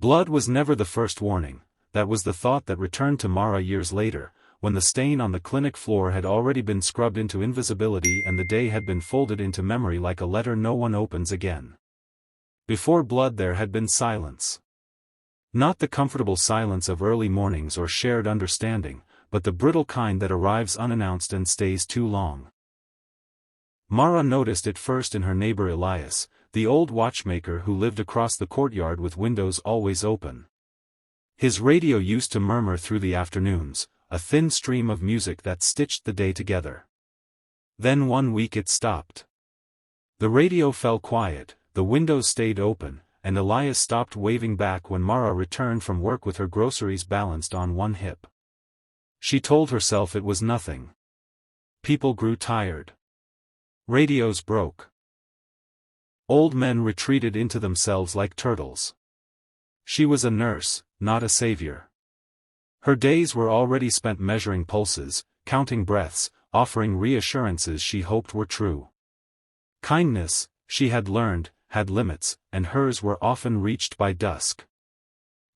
Blood was never the first warning. That was the thought that returned to Mara years later, when the stain on the clinic floor had already been scrubbed into invisibility and the day had been folded into memory like a letter no one opens again. Before blood there had been silence. Not the comfortable silence of early mornings or shared understanding, but the brittle kind that arrives unannounced and stays too long. Mara noticed it first in her neighbor Elias, the old watchmaker who lived across the courtyard with windows always open. His radio used to murmur through the afternoons, a thin stream of music that stitched the day together. Then one week it stopped. The radio fell quiet, the windows stayed open, and Elias stopped waving back when Mara returned from work with her groceries balanced on one hip. She told herself it was nothing. People grew tired. Radios broke. Old men retreated into themselves like turtles. She was a nurse, not a savior. Her days were already spent measuring pulses, counting breaths, offering reassurances she hoped were true. Kindness, she had learned, had limits, and hers were often reached by dusk.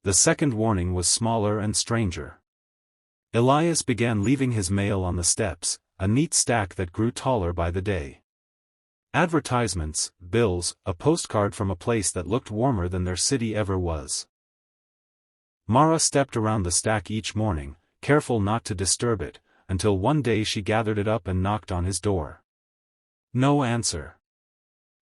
The second warning was smaller and stranger. Elias began leaving his mail on the steps, a neat stack that grew taller by the day. Advertisements, bills, a postcard from a place that looked warmer than their city ever was. Mara stepped around the stack each morning, careful not to disturb it, until one day she gathered it up and knocked on his door. No answer.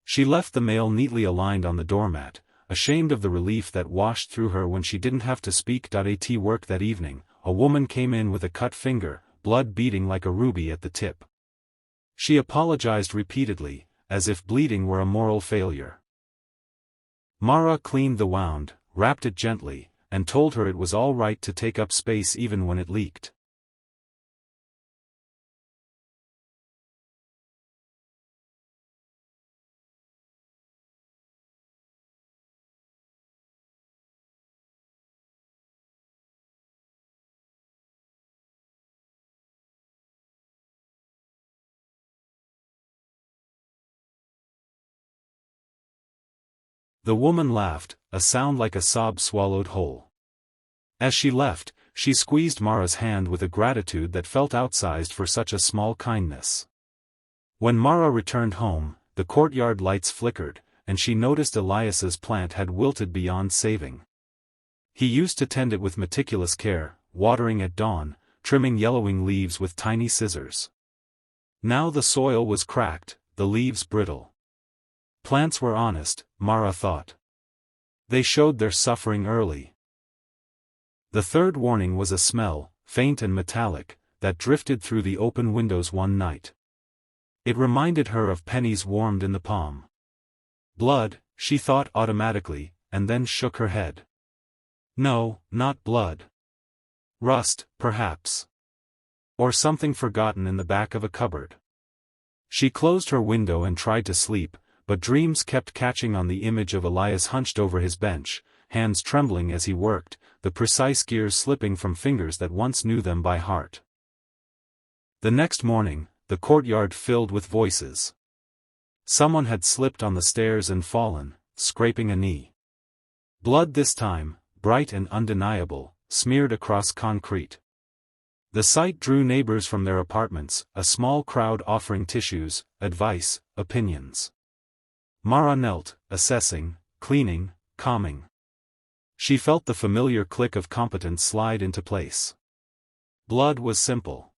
She left the mail neatly aligned on the doormat, ashamed of the relief that washed through her when she didn't have to speak at work that evening. A woman came in with a cut finger, blood beating like a ruby at the tip. She apologized repeatedly, as if bleeding were a moral failure. Mara cleaned the wound, wrapped it gently, and told her it was all right to take up space even when it leaked. The woman laughed, a sound like a sob swallowed whole. As she left, she squeezed Mara's hand with a gratitude that felt outsized for such a small kindness. When Mara returned home, the courtyard lights flickered, and she noticed Elias's plant had wilted beyond saving. He used to tend it with meticulous care, watering at dawn, trimming yellowing leaves with tiny scissors. Now the soil was cracked, the leaves brittle. Plants were honest, Mara thought. They showed their suffering early. The third warning was a smell, faint and metallic, that drifted through the open windows one night. It reminded her of pennies warmed in the palm. Blood, she thought automatically, and then shook her head. No, not blood. Rust, perhaps. Or something forgotten in the back of a cupboard. She closed her window and tried to sleep, but dreams kept catching on the image of Elias hunched over his bench, hands trembling as he worked, the precise gears slipping from fingers that once knew them by heart. The next morning, the courtyard filled with voices. Someone had slipped on the stairs and fallen, scraping a knee. Blood this time, bright and undeniable, smeared across concrete. The sight drew neighbors from their apartments, a small crowd offering tissues, advice, opinions. Mara knelt, assessing, cleaning, calming. She felt the familiar click of competence slide into place. Blood was simple.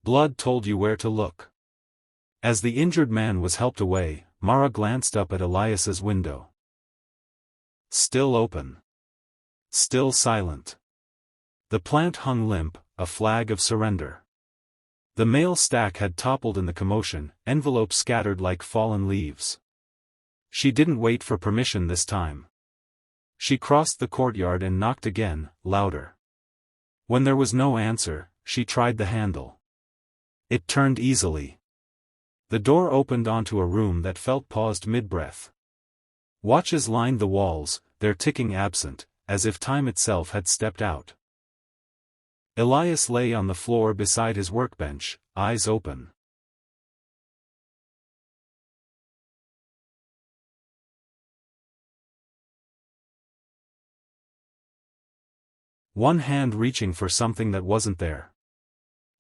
Blood told you where to look. As the injured man was helped away, Mara glanced up at Elias's window. Still open. Still silent. The plant hung limp, a flag of surrender. The mail stack had toppled in the commotion, envelopes scattered like fallen leaves. She didn't wait for permission this time. She crossed the courtyard and knocked again, louder. When there was no answer, she tried the handle. It turned easily. The door opened onto a room that felt paused mid-breath. Watches lined the walls, their ticking absent, as if time itself had stepped out. Elias lay on the floor beside his workbench, eyes open. one hand reaching for something that wasn't there.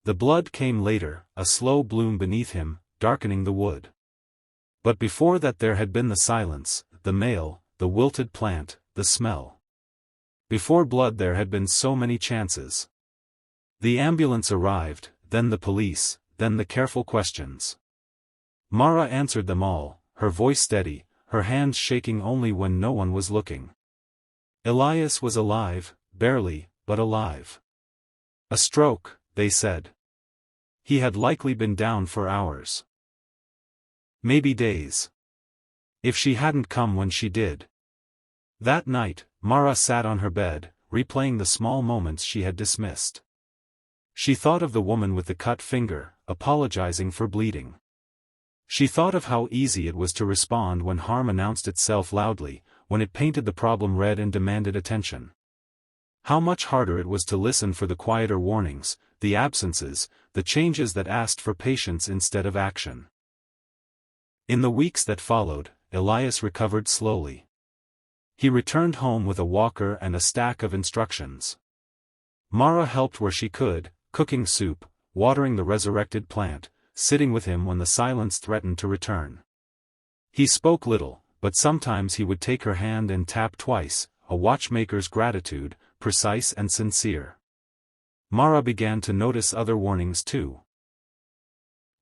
The blood came later, a slow bloom beneath him, darkening the wood. But before that there had been the silence, the mail, the wilted plant, the smell. Before blood there had been so many chances. The ambulance arrived, then the police, then the careful questions. Mara answered them all, her voice steady, her hands shaking only when no one was looking. Elias was alive, barely, but alive. A stroke, they said. He had likely been down for hours. Maybe days. If she hadn't come when she did. That night, Mara sat on her bed, replaying the small moments she had dismissed. She thought of the woman with the cut finger, apologizing for bleeding. She thought of how easy it was to respond when harm announced itself loudly, when it painted the problem red and demanded attention. How much harder it was to listen for the quieter warnings, the absences, the changes that asked for patience instead of action. In the weeks that followed, Elias recovered slowly. He returned home with a walker and a stack of instructions. Mara helped where she could, cooking soup, watering the resurrected plant, sitting with him when the silence threatened to return. He spoke little, but sometimes he would take her hand and tap twice, a watchmaker's gratitude, precise and sincere. Mara began to notice other warnings too.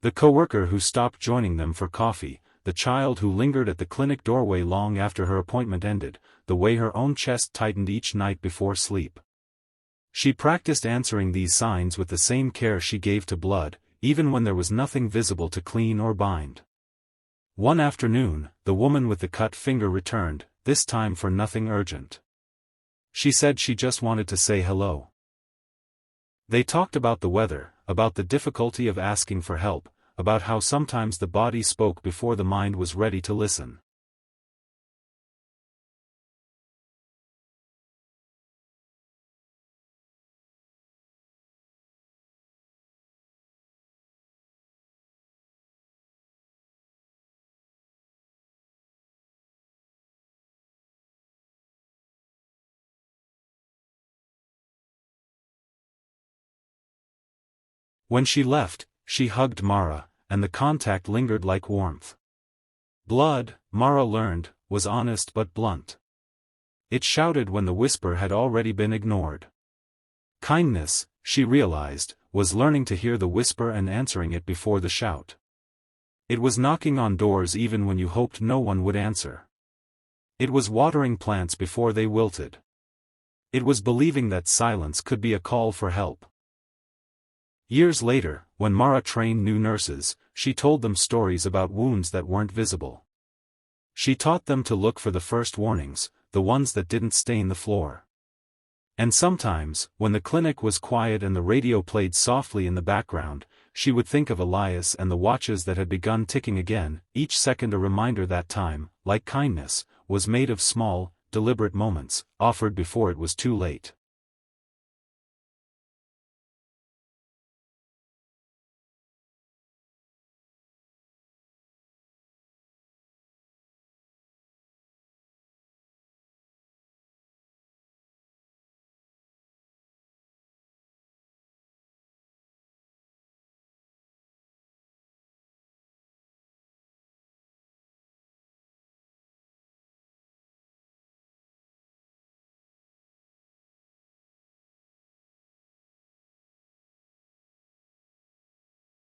The coworker who stopped joining them for coffee, the child who lingered at the clinic doorway long after her appointment ended, the way her own chest tightened each night before sleep. She practiced answering these signs with the same care she gave to blood, even when there was nothing visible to clean or bind. One afternoon, the woman with the cut finger returned, this time for nothing urgent. She said she just wanted to say hello. They talked about the weather, about the difficulty of asking for help, about how sometimes the body spoke before the mind was ready to listen. When she left, she hugged Mara, and the contact lingered like warmth. Blood, Mara learned, was honest but blunt. It shouted when the whisper had already been ignored. Kindness, she realized, was learning to hear the whisper and answering it before the shout. It was knocking on doors even when you hoped no one would answer. It was watering plants before they wilted. It was believing that silence could be a call for help. Years later, when Mara trained new nurses, she told them stories about wounds that weren't visible. She taught them to look for the first warnings, the ones that didn't stain the floor. And sometimes, when the clinic was quiet and the radio played softly in the background, she would think of Elias and the watches that had begun ticking again, each second a reminder that time, like kindness, was made of small, deliberate moments, offered before it was too late.